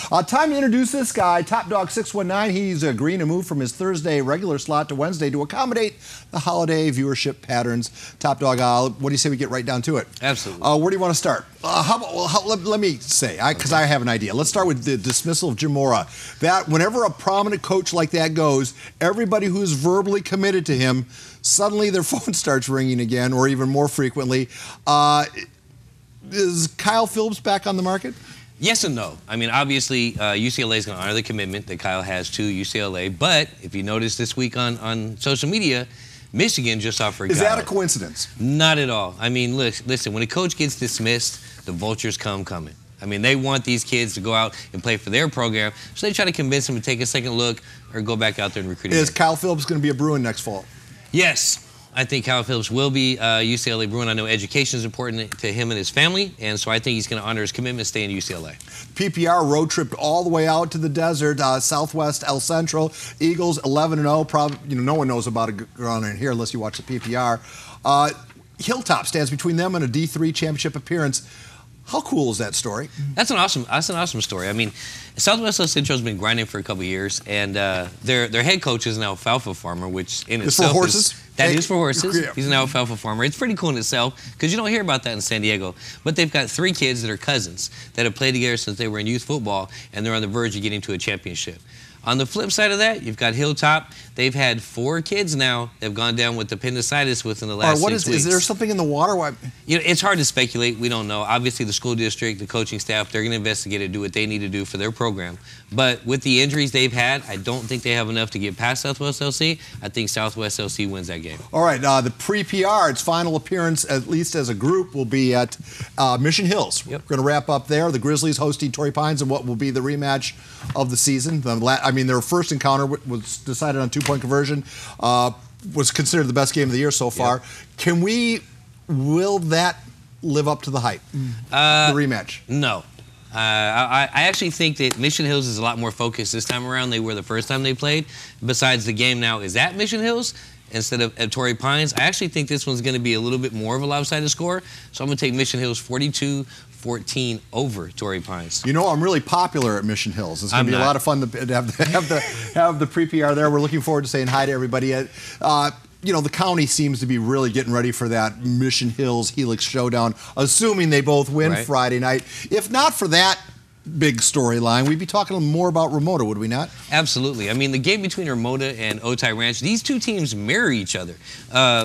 Time to introduce this guy, Top Dog 619. He's agreeing to move from his Thursday regular slot to Wednesday to accommodate the holiday viewership patterns. Top Dog, what do you say we get right down to it? Absolutely. Where do you want to start? Let me say, because I have an idea. Let's start with the dismissal of Jim Mora. That whenever a prominent coach like that goes, everybody who's verbally committed to him, suddenly their phone starts ringing again, or even more frequently. Is Kyle Phillips back on the market? Yes and no. I mean, obviously, UCLA is going to honor the commitment that Kyle has to UCLA. But if you notice this week on social media, Michigan just offered Kyle. Is that a coincidence? Not at all. I mean, listen, when a coach gets dismissed, the vultures come coming. I mean, they want these kids to go out and play for their program, so they try to convince them to take a second look or go back out there and recruit again. Is Kyle Phillips going to be a Bruin next fall? Yes. I think Kyle Phillips will be UCLA Bruin. I know education is important to him and his family, and so I think he's going to honor his commitment to stay in UCLA. PPR road tripped all the way out to the desert, Southwest El Centro. Eagles 11-0. Probably, no one knows about it around in here unless you watch the PPR. Hilltop stands between them and a D3 championship appearance. How cool is that story? That's an awesome story. I mean, Southwest El Centro's been grinding for a couple of years, and their head coach is an alfalfa farmer, which in itself for horses. That is for horses. Yeah. He's an alfalfa farmer. It's pretty cool in itself because you don't hear about that in San Diego. But they've got 3 kids that are cousins that have played together since they were in youth football, and they're on the verge of getting to a championship. On the flip side of that, you've got Hilltop. They've had 4 kids now that have gone down with appendicitis within the last 6 weeks. Is there something in the water? Why? It's hard to speculate. We don't know. Obviously, the school district, the coaching staff, they're going to investigate it, do what they need to do for their program. But with the injuries they've had, I don't think they have enough to get past Southwest LC. I think Southwest LC wins that game. All right, the pre-PR, its final appearance, at least as a group, will be at Mission Hills. Yep. We're going to wrap up there. The Grizzlies hosting Torrey Pines in what will be the rematch of the season. Their first encounter was decided on 2-point conversion. Was considered the best game of the year so far. Yep. Will that live up to the hype? The rematch? No. I actually think that Mission Hills is a lot more focused this time around than they were the first time they played. Besides, the game now is at Mission Hills instead of at Torrey Pines. I actually think this one's going to be a little bit more of a lopsided score. So I'm going to take Mission Hills 42-14 over Torrey Pines. I'm really popular at Mission Hills. It's going to be a lot of fun to have the pre-PR there. We're looking forward to saying hi to everybody. The county seems to be really getting ready for that Mission Hills Helix showdown, assuming they both win Friday night. If not for that big storyline, we'd be talking more about Ramona, would we not? Absolutely. I mean, the game between Ramona and Otay Ranch, these two teams mirror each other.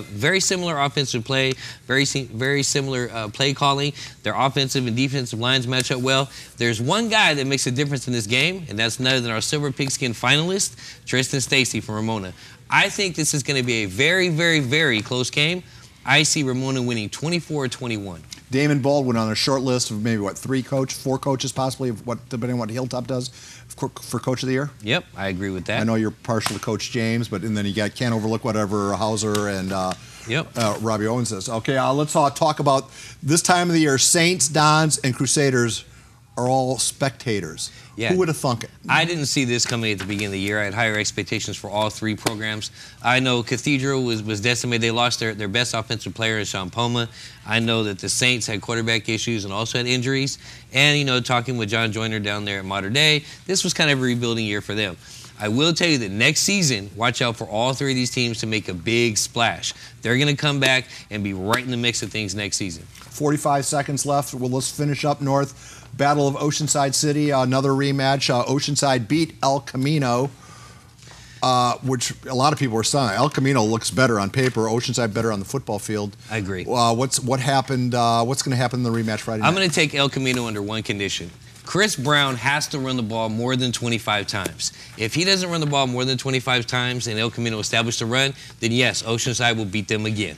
Very similar offensive play, very similar play calling. Their offensive and defensive lines match up well. There's one guy that makes a difference in this game, and that's none other than our Silver Pigskin finalist, Tristan Stacy from Ramona. I think this is going to be a very, very, very close game. I see Ramona winning 24-21. Damon Baldwin on a short list of maybe, 4 coaches possibly, depending on what Hilltop does, for Coach of the Year? Yep, I agree with that. I know you're partial to Coach James, and then can't overlook whatever Hauser and Robbie Owens says. Okay, let's talk about this time of the year. Saints, Dons, and Crusaders are all spectators. Yeah. Who would have thunk it? I didn't see this coming at the beginning of the year. I had higher expectations for all 3 programs. I know Cathedral was decimated. They lost their best offensive player, Sean Poma. I know that the Saints had quarterback issues and also had injuries. And, talking with John Joyner down there at Mater Dei, this was kind of a rebuilding year for them. I will tell you that next season, watch out for all 3 of these teams to make a big splash. They're going to come back and be right in the mix of things next season. 45 seconds left. Well, let's finish up north. Battle of Oceanside City, another rematch. Oceanside beat El Camino, which a lot of people were saying. El Camino looks better on paper. Oceanside better on the football field. I agree. What happened? What's going to happen in the rematch Friday night? I'm going to take El Camino under one condition. Chris Brown has to run the ball more than 25 times. If he doesn't run the ball more than 25 times and El Camino establish the run, then yes, Oceanside will beat them again.